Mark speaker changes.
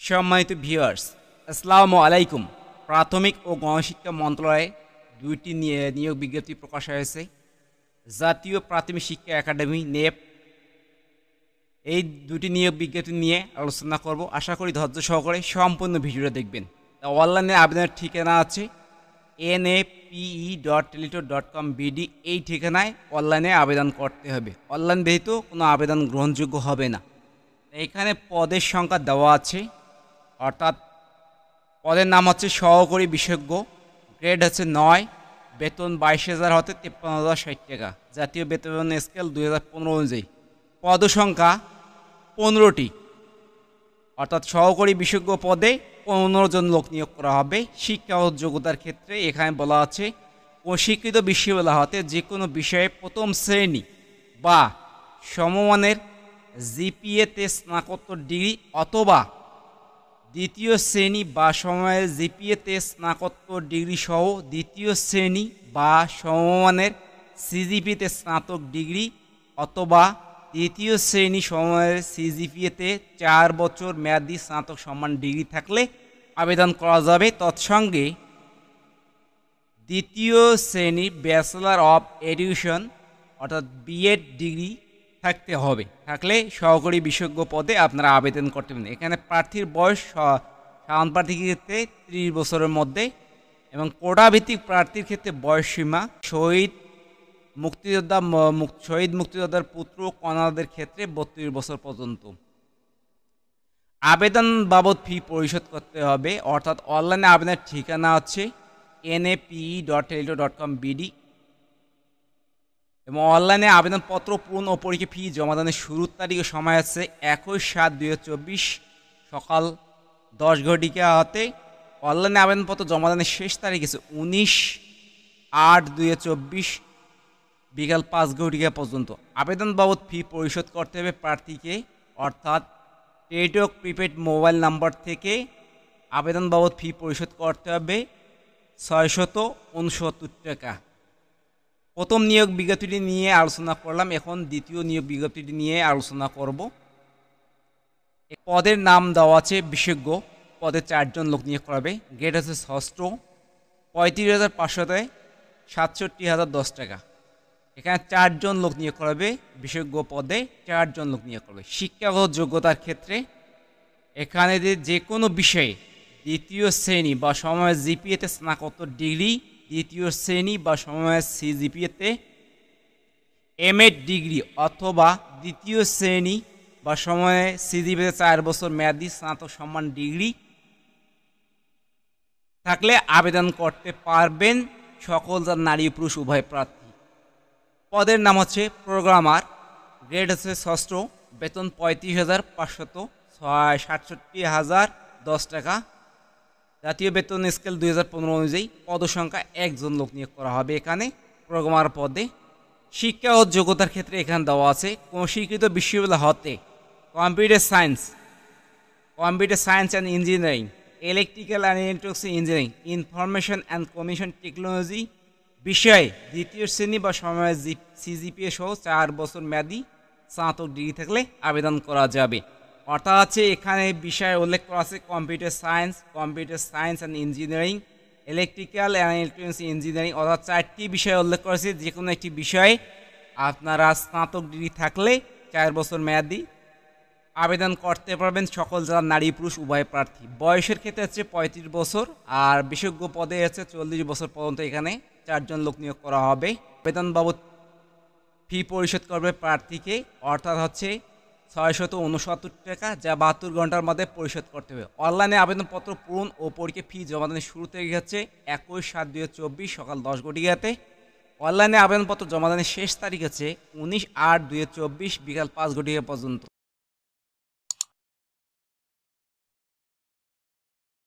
Speaker 1: সম্মানিত ভিউয়ার্স, আসসালামু আলাইকুম। প্রাথমিক ও গণশিক্ষা মন্ত্রণালয়ে দুইটি নিয়োগ বিজ্ঞপ্তি প্রকাশ হয়েছে। জাতীয় প্রাথমিক শিক্ষা একাডেমি নেপ, এই দুটি নিয়োগ বিজ্ঞপ্তি নিয়ে আলোচনা করব। আশা করি ধৈর্য সহকারে সম্পূর্ণ ভিডিওটা দেখবেন। অনলাইনে আবেদনের ঠিকানা আছে nape.teletor.com.bd। এই ঠিকানায় অনলাইনে আবেদন করতে হবে। অনলাইন ব্যতীত কোনো আবেদন গ্রহণযোগ্য হবে না। এখানে পদের সংখ্যা দেওয়া আছে, অর্থাৎ পদের নাম হচ্ছে সহকারী বিশেষজ্ঞ, গ্রেড হচ্ছে 9, বেতন 22,000 হতে 53,060 টাকা, জাতীয় বেতন স্কেল 2015 অনুযায়ী। পদ সংখ্যা 15টি, অর্থাৎ সহকারী বিশেষজ্ঞ পদে 15 জন লোক নিয়োগ করা হবে। শিক্ষা ও যোগ্যতার ক্ষেত্রে এখানে বলা আছে স্বীকৃত বিশ্ববিদ্যালয় হতে যে কোনো বিষয়ে প্রথম শ্রেণী বা সমমানের জিপিএতে স্নাতকোত্তর ডিগ্রি অথবা দ্বিতীয় শ্রেণী বা সমমানের জিপিএতে স্নাতকোত্তর ডিগ্রি সহ দ্বিতীয় শ্রেণী বা সমমানের সিজিপিতে স্নাতক ডিগ্রি অথবা তৃতীয় শ্রেণী সমমানের সিজিপিএতে 4 বছর মেয়াদী স্নাতক সম্মান ডিগ্রি থাকলে আবেদন করা যাবে। তৎসঙ্গে দ্বিতীয় শ্রেণীর ব্যাচেলর অফ এডুকেশন অর্থাৎ বিএড ডিগ্রি থাকতে হবে, থাকলে সহকারী বিশেষজ্ঞ পদে আপনারা আবেদন করতে পারেন। এখানে প্রার্থীর বয়স সাধারণ প্রার্থীর ক্ষেত্রে 30 বছরের মধ্যে এবং কোটা ভিত্তিক প্রার্থীর ক্ষেত্রে বয়সসীমা শহীদ মুক্তিযোদ্ধার পুত্র কন্যাদের ক্ষেত্রে 32 বছর পর্যন্ত। আবেদন বাবদ ফি পরিশোধ করতে হবে, অর্থাৎ অনলাইনে আবেদনের ঠিকানা হচ্ছে nape.teletor.com.bd এবং অনলাইনে আবেদনপত্র পূরণ ও পরীক্ষা ফি জমাদানের শুরুর তারিখ ও সময় আছে 21/7/2024 সকাল 10 ঘটিকা হতে। অনলাইনে আবেদনপত্র জমাদানের শেষ তারিখ আছে 19/8/2024 বিকাল 5 ঘটিকা পর্যন্ত। আবেদন বাবদ ফি পরিশোধ করতে হবে প্রার্থীকে, অর্থাৎ টেলিটক প্রিপেড মোবাইল নাম্বার থেকে আবেদন বাবদ ফি পরিশোধ করতে হবে 669 টাকা। প্রথম নিয়োগ বিজ্ঞপ্তিটি নিয়ে আলোচনা করলাম, এখন দ্বিতীয় নিয়োগ বিজ্ঞপ্তিটি নিয়ে আলোচনা করব। পদের নাম দেওয়া আছে বিশেষজ্ঞ, পদে 4 জন লোক নিয়োগ করাবে। গ্রেড হচ্ছে 6, 35,500 থেকে 67,010 টাকা। এখানে 4 জন লোক নিয়োগ করাবে, বিশেষজ্ঞ পদে 4 জন লোক নিয়োগ করবে। শিক্ষাগত যোগ্যতার ক্ষেত্রে এখানে যে কোনো বিষয়ে দ্বিতীয় শ্রেণী বা সমমানের জিপিএতে স্নাতকোত্তর ডিগ্রি, দ্বিতীয় শ্রেণী বা সমমানের সিজিপিএতে এমএড ডিগ্রি অথবা দ্বিতীয় শ্রেণী বা সমমানের সিজিপিএতে 4 বছর মেয়াদী স্নাতক সম্মান ডিগ্রি থাকলে আবেদন করতে পারবেন সকল নারী পুরুষ উভয় প্রার্থী। পদের নাম হচ্ছে প্রোগ্রামার, গ্রেড হচ্ছে 6, বেতন 35,567,010 টাকা, জাতীয় বেতন স্কেল 2015 অনুযায়ী। পদ সংখ্যা 1 জন লোক নিয়োগ করা হবে এখানে প্রোগ্রামার পদে। শিক্ষা ও যোগ্যতার ক্ষেত্রে এখানে দেওয়া আছে কোন স্বীকৃত বিশ্ববিদ্যালয় হতে computer science and engineering, electrical and electronics engineering, information and communication technology বিষয়ে দ্বিতীয় শ্রেণী বা সমমানের সিজিপিএ সহ 4 বছর মেয়াদী স্নাতক ডিগ্রি থাকলে আবেদন করা যাবে। অর্থাৎ আছে এখানে বিষয় উল্লেখ করা আছে computer science and engineering, electrical and electronics engineering, অর্থাৎ 4টি বিষয় উল্লেখ করা আছে। যে কোনো একটি বিষয়ে আপনারা স্নাতক ডিগ্রি থাকলে 4 বছর মেয়াদী আবেদন করতে পারবেন সকল যারা নারী পুরুষ উভয় প্রার্থী। বয়সের ক্ষেত্রে হচ্ছে 35 বছর আর বিশেষজ্ঞ পদে হচ্ছে 40 বছর পর্যন্ত এখানে 4 জন লোক নিয়োগ করা হবে। আবেদন বাবদ ফি পরিশোধ করবে প্রার্থীকে, অর্থাৎ হচ্ছে 669 টাকা, যা 72 ঘন্টার মধ্যে পরিশোধ করতে হবে। অনলাইনে আবেদনপত্র পূরণ ও পরীক্ষা ফি জমাদানের শুরু তারিখ হচ্ছে 21/7/2024 সকাল 10 ঘটিকাতে। অনলাইনে আবেদনপত্র জমাদানের শেষ তারিখ হচ্ছে 19/8/2024 বিকাল 5 ঘটিকা পর্যন্ত।